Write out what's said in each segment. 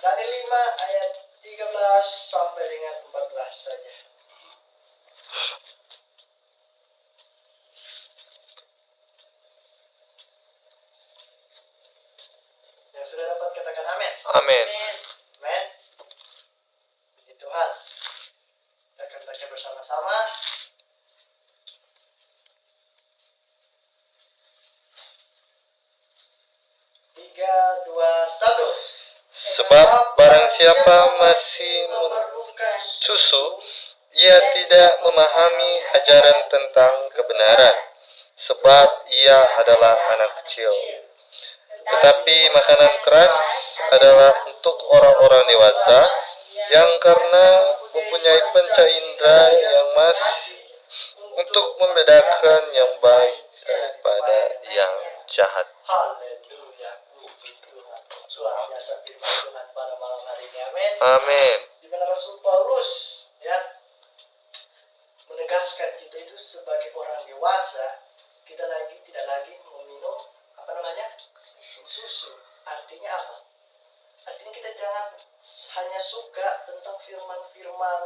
Daniel 5 ayat 13 sampai dengan 14 saja. Yang sudah dapat katakan amin. Amin. Amin. Puji Tuhan. Kita akan baca bersama-sama. Tiga, dua, satu. Sebab barang siapa masih memerlukan susu, ia tidak memahami ajaran tentang kebenaran, sebab ia adalah anak kecil. Tetapi makanan keras adalah untuk orang-orang dewasa, yang karena mempunyai panca indera yang masih untuk membedakan yang baik daripada yang jahat. Haleluya, puji Tuhan. Luar biasa firman Tuhan pada malam hari ini. Amin. Amin. Di mana Rasul Paulus ya menegaskan kita itu sebagai orang dewasa, kita tidak lagi meminum susu. Artinya apa? Artinya kita jangan hanya suka tentang firman-firman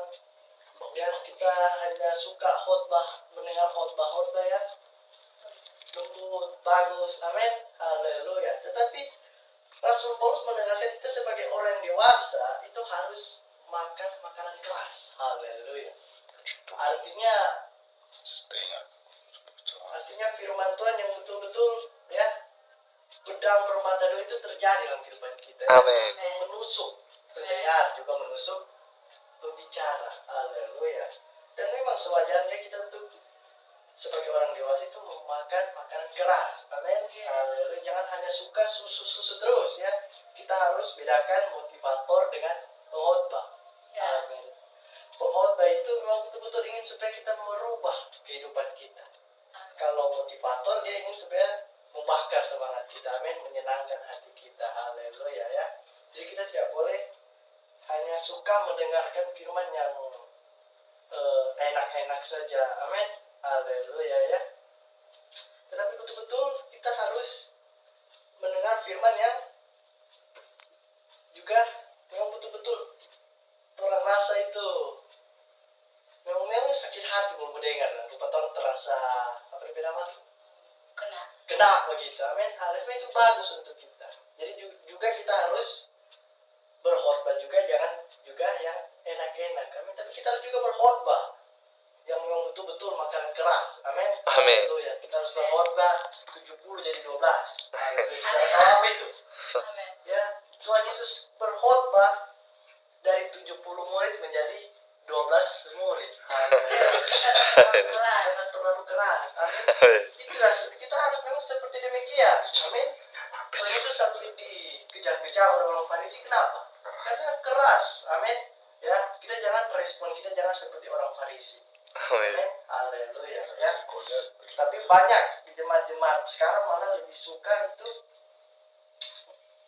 ya, kita hanya suka mendengar khotbah ya, lembut, bagus, amin, haleluya. Tetapi Rasul Paulus menegaskan kita sebagai orang dewasa itu harus makan makanan keras, haleluya. Artinya firman Tuhan yang betul-betul ya pedang bermata dua itu terjadi dalam kehidupan kita. Amin. Menusuk pendengar juga menusuk pembicara, haleluya. Dan memang sewajarnya kita tuh sebagai orang dewasa itu memakan makanan keras, amin. Haleluya. Jangan hanya suka susu terus ya. Kita harus bedakan motivator dengan pengkhotbah. Amin. Pengkhotbah itu memang betul-betul ingin supaya kita merubah kehidupan kita. Kalau motivator dia ingin supaya membakar semangat kita, amin, menyenangkan hati kita, haleluya ya. Jadi kita tidak boleh hanya suka mendengarkan firman yang enak-enak saja, amin, haleluya ya. Tetapi betul-betul kita harus mendengar firman yang juga memang betul-betul orang rasa itu memang sakit hati mau mendengar, dan rupa orang terasa apa namanya kena begitu, amin, haleluya. Itu bagus untuk kita. Jadi juga kita harus berkhotbah juga, jangan juga yang enak-enak, amin. Tapi kita harus juga berkhotbah yang memang betul-betul makanan keras, amin. Amin. Ya, kita harus berkhotbah 70 jadi 12. Saudara tahu apa itu? Ya, Tuhan Yesus berkhotbah dari 70 murid menjadi 12 murid. Karena terlalu keras, amin. Itulah kita harus memang seperti demikian, amin. Tuhan Yesus sampai dikejar-kejar orang-orang Farisi, kenapa? Karena keras, amin. Ya, kita jangan seperti orang Farisi. Amin. Haleluya ya. Tapi banyak di jemaat-jemaat sekarang malah lebih suka itu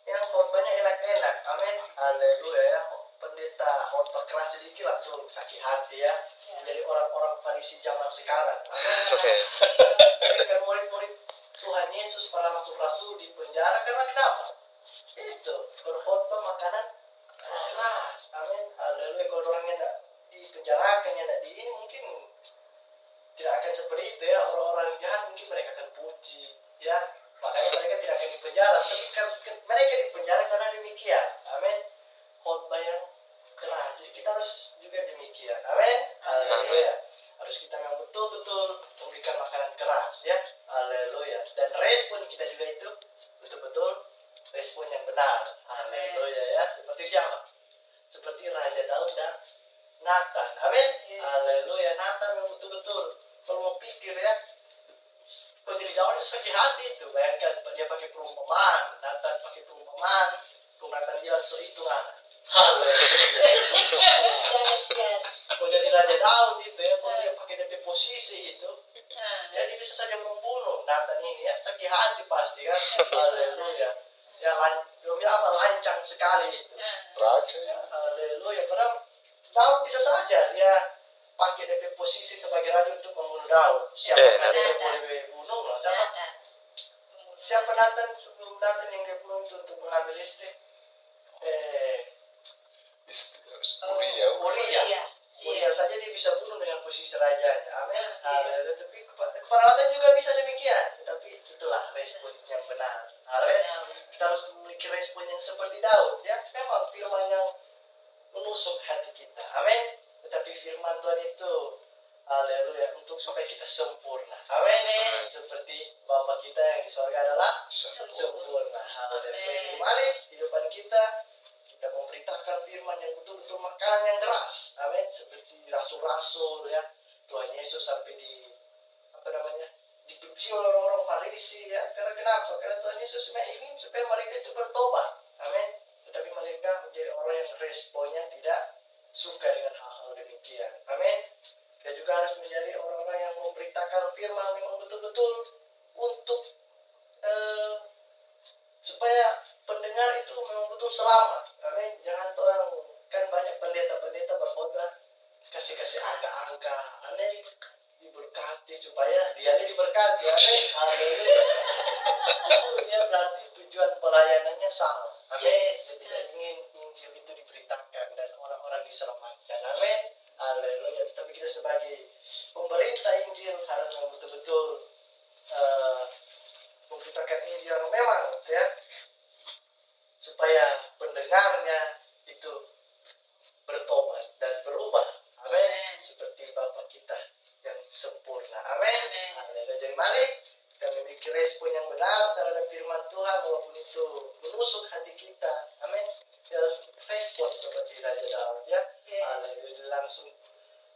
yang khotbahnya enak-enak, amin, haleluya ya. Pendeta khotbah keras sedikit langsung sakit hati ya. Menjadi orang-orang Farisi zaman sekarang, amin. Kan murid-murid Tuhan Yesus, para rasul-rasul di penjara karena kenapa? Itu berkhotbah makanan keras, amin, haleluya. Kalau orangnya tidak dipenjarakan, yang tidak ini mungkin tidak akan seperti itu ya. Orang-orang jahat mungkin mereka akan puji ya, makanya mereka tidak akan dipenjara. Tapi mereka dipenjara karena demikian, amin, khotbah yang keras. Jadi kita harus juga demikian, amin, haleluya. Harus kita memang betul-betul memberikan makanan keras ya, haleluya. Dan respon kita juga itu betul-betul respon yang benar, haleluya ya. Seperti siapa? Seperti Raja Daud dan Nathan, amin, haleluya. Nathan memang betul-betul kalau mau pikir ya, pendiri Daud itu sakit hati itu. Bayangkan dia pakai perumpamaan, Nathan pakai perumpamaan, Nathan bilang so itu anak, haleluya. Mau jadi Raja Daud itu ya, kalau dia pakai DP posisi itu, ya dia bisa saja membunuh Nathan ini ya, sakit hati pasti kan, haleluya. Ya lancang sekali itu, ya, haleluya. Padahal Daud bisa saja dia pakai DP posisi sebagai raja untuk membunuh Daud. Siapa saja yang boleh bunuh lah, siapa Nathan sebelum Nathan yang dia bunuh itu untuk mengambil istri saja dia bisa bunuh dengan posisi rajanya. Amin. Haleluya. Tapi keperawatan juga bisa demikian. Tetapi itulah respon yang benar. Haleluya. Kita harus memiliki respon yang seperti Daud. Ya, memang firman yang menusuk hati kita. Amin. Tetapi firman Tuhan itu, haleluya, untuk supaya kita sempurna. Amin. Seperti Bapa kita yang di sorga adalah sempurna. Haleluya. Mari di depan kita memberitakan firman yang betul-betul makanan yang keras. Amin. Seperti rasul-rasul ya. Tuhan Yesus sampai dibenci oleh orang-orang Farisi ya. Karena kenapa? Karena Tuhan Yesus ingin supaya mereka itu bertobat. Amin. Tetapi mereka menjadi orang yang responnya tidak suka dengan hal-hal demikian. Amin. Kita juga harus menjadi orang-orang yang memberitakan firman memang betul-betul untuk supaya pendengar itu memang betul selamat. Amin. Jangan orang, kan banyak pendeta-pendeta berkhotbah kasih angka-angka. Amin. Diberkati supaya dia diberkati. Amin. Haleluya. Itu dia berarti tujuan pelayanannya salah. Amin. Dia tidak ingin Injil itu diberitakan dan orang-orang diselamatkan. Amin. Haleluya. Tapi kita sebagai pemberita Injil harus betul-betul memberitakan Injil yang memang ya, supaya pendengarnya itu bertobat dan berubah. Amin. Seperti Bapa kita yang sempurna. Amin. Haleluya. Jadi mari kita memiliki respon yang benar terhadap firman Tuhan walaupun itu menusuk hati kita. Amin. Kita respon seperti Raja Daud ya. Haleluya. Langsung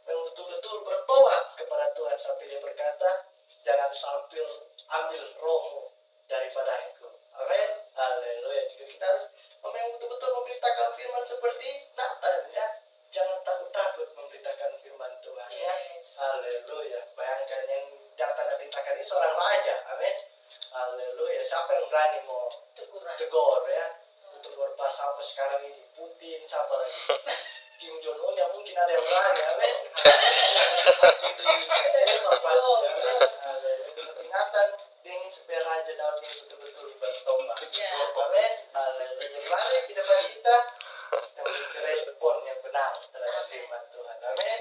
yang betul-betul bertobat kepada Tuhan sampai dia berkata, jangan sampai ambil rohmu daripada aku. Amin. Haleluya. Juga kita harus memang betul-betul memberitakan firman seperti Nathan ya. Jangan takut-takut memberitakan firman Tuhan ya. Haleluya. Bayangkan yang datang dan beritakan ini seorang raja. Amin. Haleluya. Siapa yang berani mau tegur ya? Tegur pas apa sekarang ini? Putin, siapa lagi? Kim Jong Un yang mungkin ada yang berani. Amin. Nathan ingin supaya Raja Daud ini betul-betul bertobat. Amin. Haleluya. Jadi mari di depan kita memiliki respon yang benar terhadap firman Tuhan. Amin.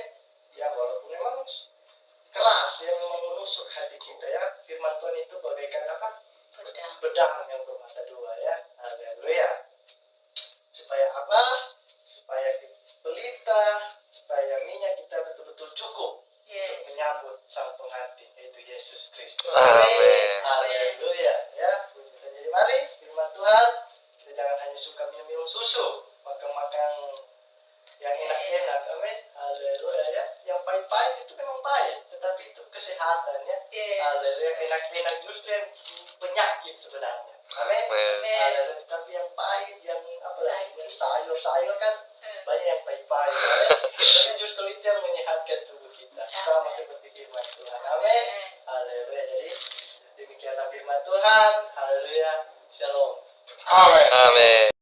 Ya walaupun memang keras yang menusuk hati kita ya. Firman Tuhan itu bagaikan apa? Pedang yang bermata dua ya. Haleluya. Supaya apa? Supaya pelita, supaya minyak kita betul-betul cukup untuk menyambut sang pengantin, yaitu Yesus Kristus. Amin. Haleluya ya. Jadi mari firman Tuhan, kita jangan hanya suka minum susu, makan yang enak-enak. Amin. Haleluya ya. Yang pahit-pahit itu memang pahit, tetapi itu kesehatan ya. Haleluya. Enak-enak justru yang penyakit sebenarnya. Amin. Haleluya. Tapi yang pahit, yang apa lagi, sayur-sayur kan banyak yang pahit-pahit. Tapi justru itu yang menyehatkan tubuh kita, sama seperti firman Tuhan. Amin. Haleluya. Jadi demikianlah firman Tuhan. Haleluya. Shalom. Amin.